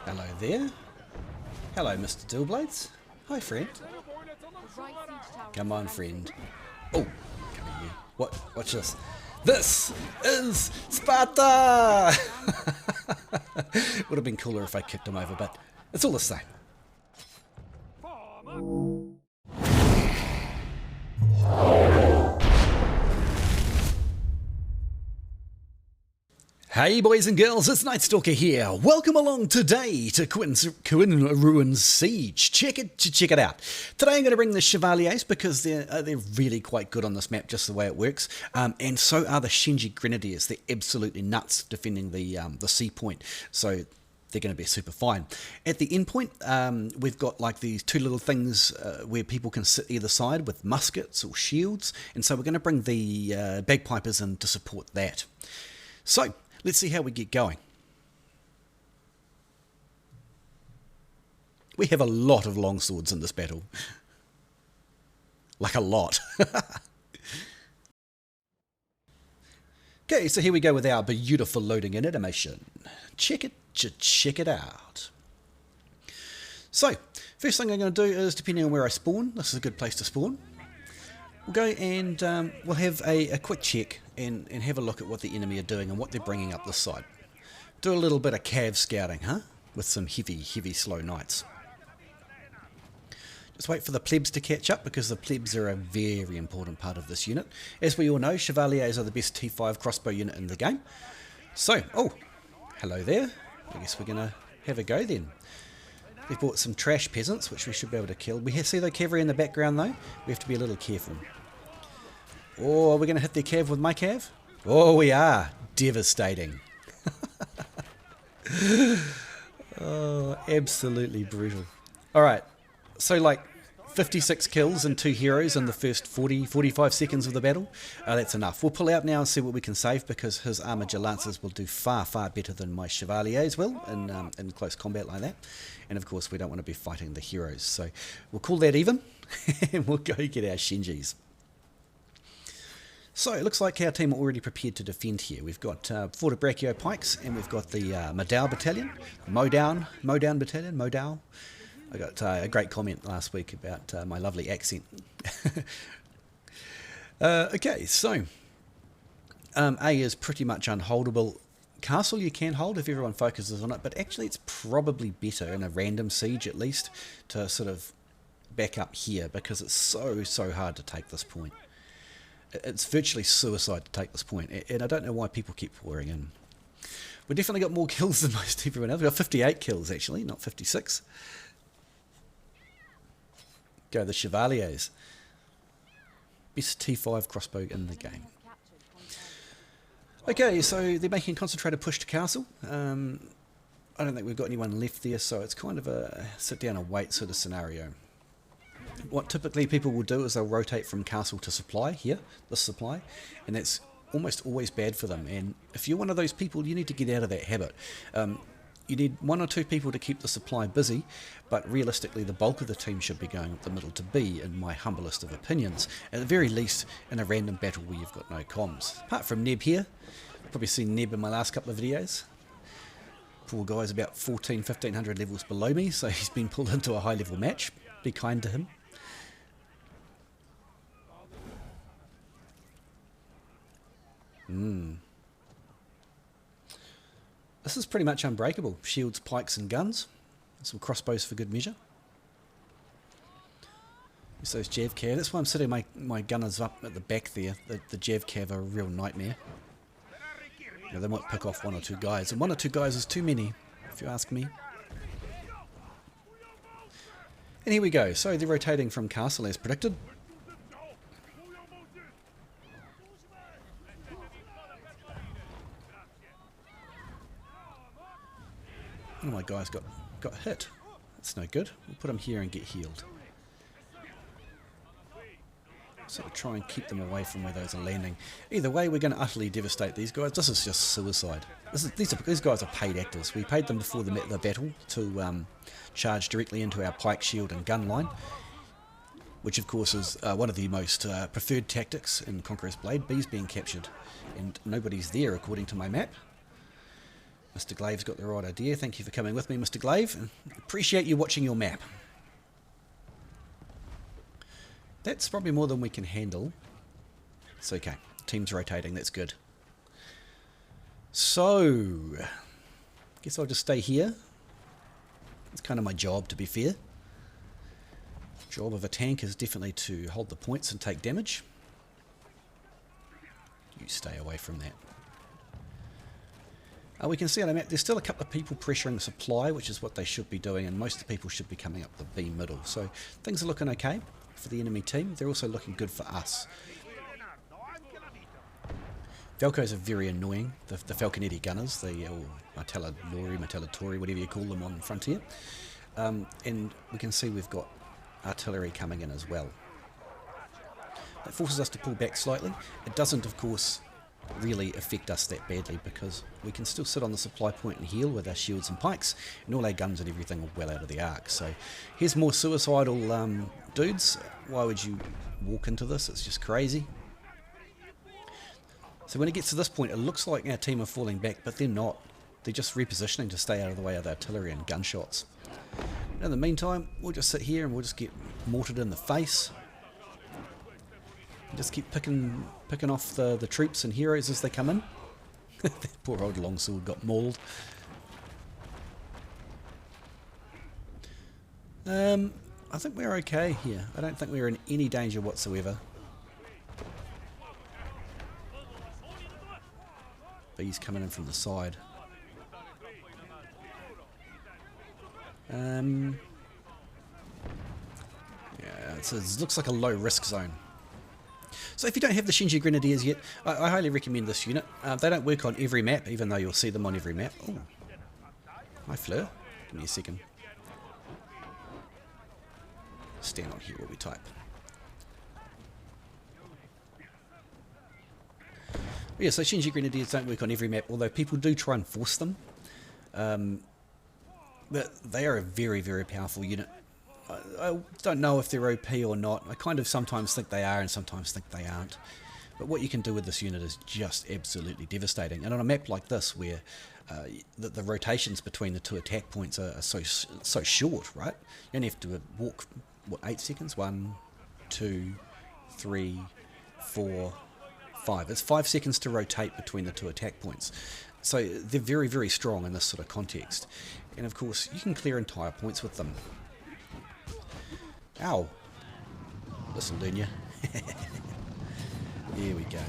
Hello there. Hello, Mr. Dillblades. Hi, friend. Come on, friend. Oh, come here. What? Watch this. This is Sparta! Would have been cooler if I kicked him over, but it's all the same. Hey boys and girls, it's KnightStalker here. Welcome along today to Quinn Ruins Siege. Check it out. Today I'm going to bring the Chevaliers because they're really quite good on this map, just the way it works. And so are the Shenji Grenadiers. They're absolutely nuts defending the sea point. So they're going to be super fine. At the end point, we've got like these two little things where people can sit either side with muskets or shields. And so we're going to bring the bagpipers in to support that. So let's see how we get going. We have a lot of longswords in this battle. Like a lot. Okay, so here we go with our beautiful loading and animation. Check it out. So, first thing I'm going to do is, depending on where I spawn, this is a good place to spawn. We'll go and we'll have a quick check and have a look at what the enemy are doing and what they're bringing up this side. Do a little bit of cav scouting, huh? With some heavy slow knights. Just wait for the plebs to catch up because the plebs are a very important part of this unit. As we all know, Chevaliers are the best T5 crossbow unit in the game. So, oh, hello there. I guess we're going to have a go then. We've bought some trash peasants, which we should be able to kill. We see the cavalry in the background though. We have to be a little careful. Oh, are we going to hit their cav with my cav? Oh, we are. Devastating. Oh, absolutely brutal. Alright, so like 56 kills and 2 heroes in the first 45 seconds of the battle. That's enough. We'll pull out now and see what we can save because his Armiger Lancers will do far better than my Chevaliers will in close combat like that. And of course we don't want to be fighting the heroes. So we'll call that even and we'll go get our Shenjis. So it looks like our team are already prepared to defend here. We've got Forte Brachio Pikes and we've got the Modao Battalion, Modown Battalion, Modao. I got a great comment last week about my lovely accent. Okay, so A is pretty much unholdable. Castle you can hold if everyone focuses on it, but actually it's probably better in a random siege at least to sort of back up here because it's so hard to take this point. It's virtually suicide to take this point, and I don't know why people keep pouring in. We definitely got more kills than most everyone else. We've got 58 kills actually, not 56. Go the Chevaliers. Best T5 crossbow in the game. Okay, so they're making a concentrated push to castle. I don't think we've got anyone left there, so it's kind of a sit down and wait sort of scenario. What typically people will do is they'll rotate from castle to supply here, this supply, and that's almost always bad for them. And if you're one of those people, you need to get out of that habit. You need 1 or 2 people to keep the supply busy, but realistically the bulk of the team should be going up the middle to B, in my humblest of opinions. At the very least, in a random battle where you've got no comms. Apart from Neb here, you've probably seen Neb in my last couple of videos. Poor guy's about 1500 levels below me, so he's been pulled into a high level match. Be kind to him. This is pretty much unbreakable. Shields, pikes and guns. Some crossbows for good measure. Use those Jav Cav. That's why I'm sitting my gunners up at the back there. The Jav Cav are a real nightmare. You know, they might pick off 1 or 2 guys. And 1 or 2 guys is too many, if you ask me. And here we go. So they're rotating from castle as predicted. Oh, my guy's got hit. That's no good. We'll put him here and get healed. So we'll try and keep them away from where those are landing. Either way, we're going to utterly devastate these guys. This is just suicide. These guys are paid actors. We paid them before the battle to charge directly into our pike, shield and gun line, which of course is one of the most preferred tactics in Conqueror's Blade. B's being captured and nobody's there according to my map. Mr. Glave's got the right idea. Thank you for coming with me, Mr. Glaive. Appreciate you watching your map. That's probably more than we can handle. It's okay. Team's rotating. That's good. So, guess I'll just stay here. It's kind of my job, to be fair. Job of a tank is definitely to hold the points and take damage. You stay away from that. We can see on the map there's still a couple of people pressuring supply, which is what they should be doing, and most of the people should be coming up the B middle. So things are looking okay for the enemy team. They're also looking good for us. Falcos are very annoying, the Falconetti gunners, the Martellatori, whatever you call them on Frontier. And we can see we've got artillery coming in as well. It forces us to pull back slightly. It doesn't, of course, really affect us that badly because we can still sit on the supply point and heal with our shields and pikes, and all our guns and everything are well out of the arc. So here's more suicidal dudes. Why would you walk into this? It's just crazy. So when it gets to this point, it looks like our team are falling back, but they're not. They're just repositioning to stay out of the way of the artillery and gunshots. In the meantime, we'll just sit here and we'll just get mortared in the face. Just keep picking off the troops and heroes as they come in. That poor old Longsword got mauled. I think we're okay here. I don't think we're in any danger whatsoever. But he's coming in from the side. Yeah, it looks like a low risk zone. So if you don't have the Shenji Grenadiers yet, I highly recommend this unit. They don't work on every map, even though you'll see them on every map. Oh, hi Fleur. Give me a second. Stand on here while we type. Yeah, so Shenji Grenadiers don't work on every map, although people do try and force them. But they are a very, very powerful unit. I don't know if they're OP or not. I kind of sometimes think they are and sometimes think they aren't. But what you can do with this unit is just absolutely devastating. And on a map like this, where the rotations between the two attack points are so short, right? You only have to walk, what, 8 seconds? 1, 2, 3, 4, 5. It's 5 seconds to rotate between the two attack points. So they're very, very strong in this sort of context. And of course, you can clear entire points with them. Ow. This'll learn you. There we go.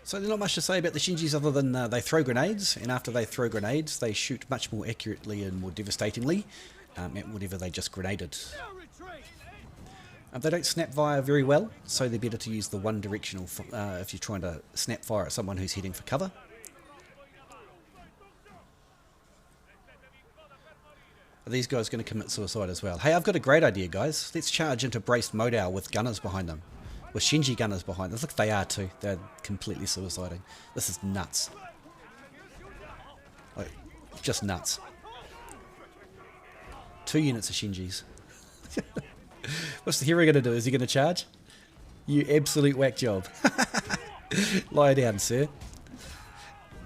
So there's not much to say about the Shenjis other than they throw grenades, and after they throw grenades, they shoot much more accurately and more devastatingly at whatever they just grenaded. They don't snap fire very well, so they're better to use the one directional if you're trying to snap fire at someone who's heading for cover. Are these guys going to commit suicide as well? Hey, I've got a great idea, guys. Let's charge into braced Modal with gunners behind them. With Shenji gunners behind them. Look, they are too. They're completely suiciding. This is nuts. Like, just nuts. 2 units of Shenjis. What's the hero going to do? Is he going to charge? You absolute whack job. Lie down, sir.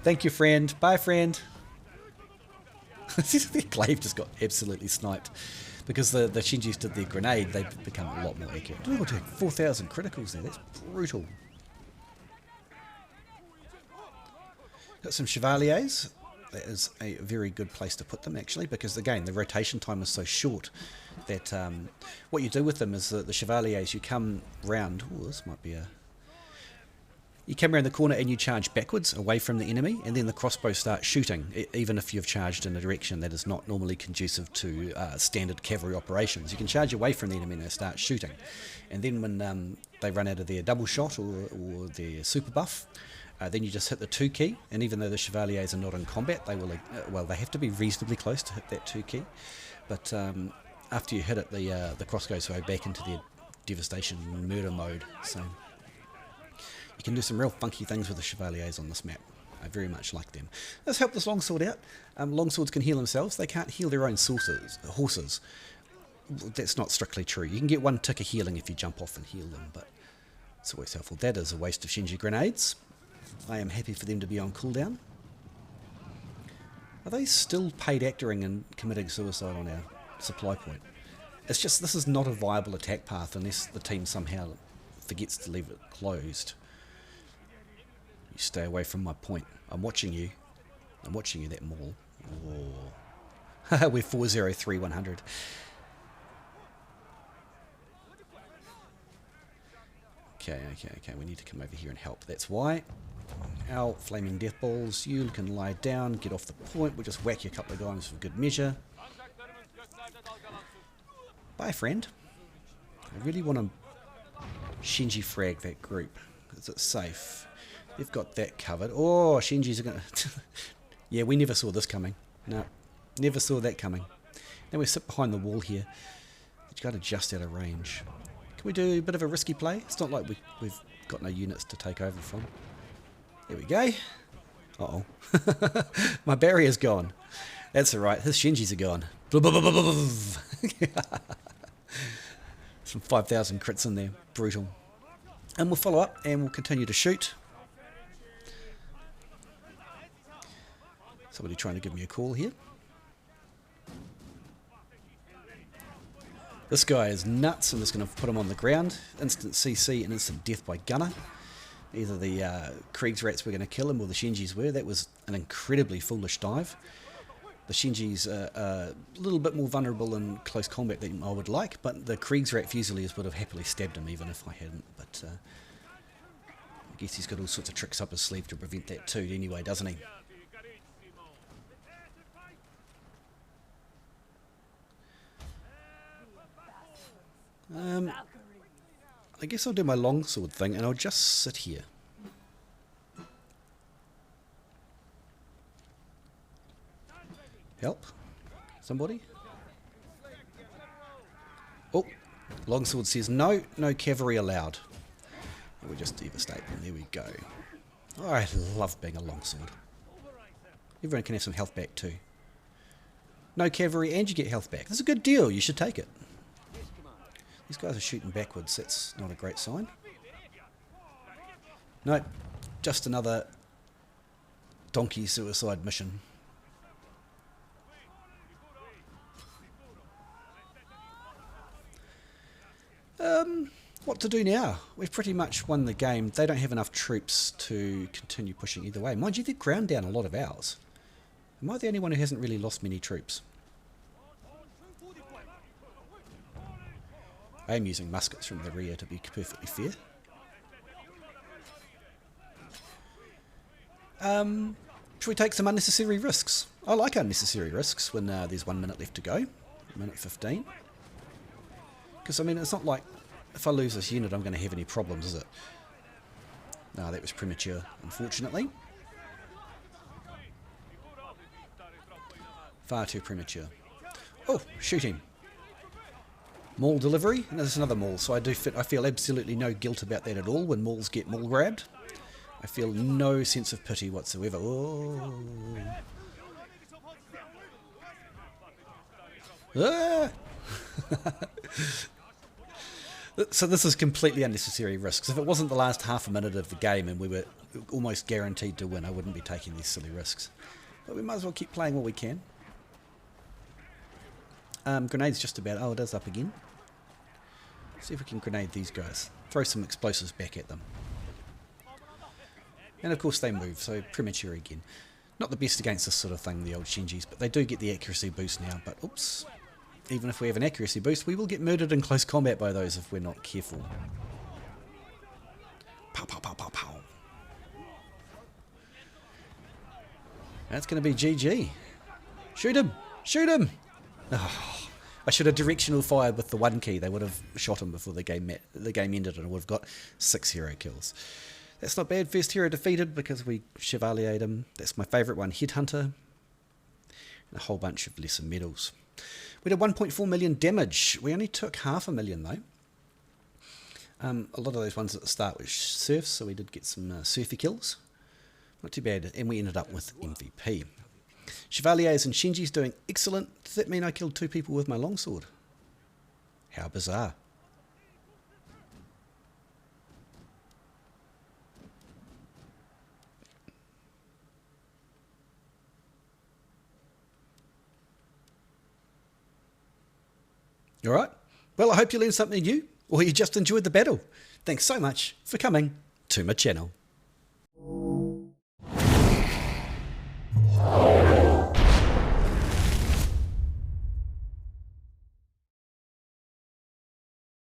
Thank you, friend. Bye, friend. Glaive just got absolutely sniped. Because the Shenjis did their grenade, they've become a lot more accurate. Oh, 4,000 criticals there. That's brutal. Got some Chevaliers. That is a very good place to put them, actually, because, again, the rotation time is so short that what you do with them is the Chevaliers, you come round... Oh, this might be a... You come around the corner and you charge backwards, away from the enemy, and then the crossbows start shooting, even if you've charged in a direction that is not normally conducive to standard cavalry operations. You can charge away from the enemy and they start shooting. And then when they run out of their double shot or their super buff, then you just hit the 2 key, and even though the Chevaliers are not in combat, they will, well, they have to be reasonably close to hit that 2 key. But after you hit it, the crossbows go back into their devastation and murder mode. So you can do some real funky things with the Chevaliers on this map. I very much like them. Let's help this longsword out. Longswords can heal themselves. They can't heal their own horses. That's not strictly true. You can get 1 tick of healing if you jump off and heal them, but It's always helpful. That is a waste of Shenji Grenades. I am happy for them to be on cooldown. Are they still paid actoring and committing suicide on our supply point? It's just, this is not a viable attack path unless the team somehow forgets to leave it closed. You stay away from my point. I'm watching you. I'm watching you, that maul. Oh. We're 403-100. Okay, we need to come over here and help. That's why. Our flaming death balls, you can lie down, get off the point. We'll just whack you a couple of times for good measure. Bye, friend. I really want to Shenji frag that group because it's safe. They've got that covered. Oh, Shenjis are going to... Yeah, we never saw this coming. No, never saw that coming. Now we sit behind the wall here. You've got to just out of range. Can we do a bit of a risky play? It's not like we've got no units to take over from. There we go. Uh-oh. My barrier's gone. That's alright. His Shenjis are gone. Some 5,000 crits in there. Brutal. And we'll follow up and we'll continue to shoot. Somebody trying to give me a call here. This guy is nuts. I'm just going to put him on the ground. Instant CC and instant death by gunner. Either the Kriegsrats were going to kill him or the Shenjis were. That was an incredibly foolish dive. The Shenjis are a little bit more vulnerable in close combat than I would like, but the Kriegsrat Fusiliers would have happily stabbed him even if I hadn't. But I guess he's got all sorts of tricks up his sleeve to prevent that too anyway, doesn't he? I guess I'll do my longsword thing and I'll just sit here. Help? Somebody? Oh, longsword says no cavalry allowed. We just devastate them. There we go. Oh, I love being a longsword. Everyone can have some health back too. No cavalry and you get health back. That's a good deal. You should take it. These guys are shooting backwards. That's not a great sign. Nope. Just another donkey suicide mission. What to do now? We've pretty much won the game. They don't have enough troops to continue pushing either way. Mind you, they've ground down a lot of ours. Am I the only one who hasn't really lost many troops? I am using muskets from the rear to be perfectly fair. Should we take some unnecessary risks? I like unnecessary risks when there's 1 minute left to go. Minute 15. Because, I mean, it's not like if I lose this unit I'm going to have any problems, is it? No, that was premature, unfortunately. Far too premature. Oh, shoot him. Maul delivery, and there's another maul, so I feel absolutely no guilt about that at all when mauls get maul grabbed. I feel no sense of pity whatsoever. Oh. Ah! So this is completely unnecessary risks. If it wasn't the last half a minute of the game and we were almost guaranteed to win, I wouldn't be taking these silly risks. But we might as well keep playing while we can. Grenade's just about... Oh, it is up again. See if we can grenade these guys. Throw some explosives back at them. And of course they move, so premature again. Not the best against this sort of thing, the old Shenjis, but they do get the accuracy boost now. But oops, even if we have an accuracy boost, we will get murdered in close combat by those if we're not careful. Pow, pow, pow, pow, pow. That's going to be GG. Shoot him! Shoot him! Oh, I should have directional fired with the 1 key. They would have shot him before the game ended and I would have got 6 hero kills. That's not bad. First hero defeated because we Chevaliered him. That's my favourite one, Headhunter. And a whole bunch of lesser medals. We did 1.4 million damage. We only took 500,000 though. A lot of those ones at the start were serfs, so we did get some surfy kills. Not too bad. And we ended up with MVP. Chevaliers and Shenji's doing excellent. Does that mean I killed 2 people with my longsword? How bizarre. All right? Well, I hope you learned something new, or you just enjoyed the battle. Thanks so much for coming to my channel.